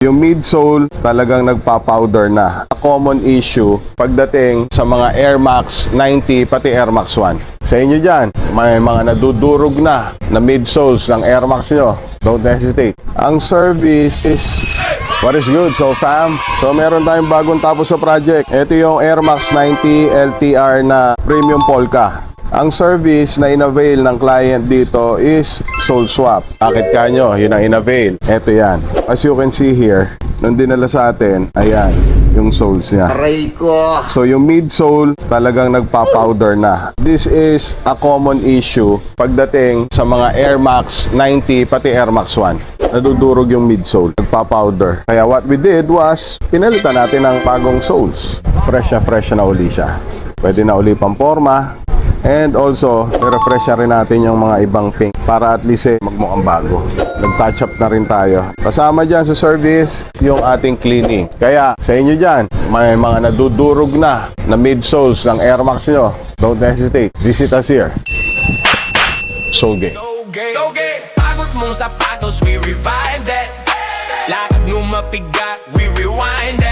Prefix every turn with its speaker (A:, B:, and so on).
A: Yung midsole talagang nagpa-powder na. A common issue pagdating sa mga Airmax 90 pati Airmax 1. Sa inyo dyan, may mga nadudurog na midsoles ng Airmax nyo. Don't hesitate. Ang service is what is good. So fam, meron tayong bagong tapos sa project. Ito yung Airmax 90 LTR na Premium Polka. Ang service na inavail ng client dito is sole swap. Bakit kanyo? Yun ang inavail. Ito yan. As you can see here, nung dinala sa atin, ayan, yung soles niya.
B: Aray ko!
A: So yung midsole talagang nagpa-powder na. This is a common issue pagdating sa mga Airmax 90 pati Airmax 1. Nadudurog yung midsole, nagpa-powder. Kaya what we did was, pinalitan natin ng bagong soles. Fresh na uli siya. Pwede na uli pang forma. And also, i-refresh na rin natin yung mga ibang pink para at least magmukhang bago. Nag-touch up na rin tayo. Kasama dyan sa service, yung ating cleaning. Kaya sa inyo dyan, may mga nadudurog na midsoles ng Airmax nyo. Don't hesitate. Visit us here. Soge.
C: Pagod mong sapatos, we revive that. Lakad mo mapigat, we rewind that.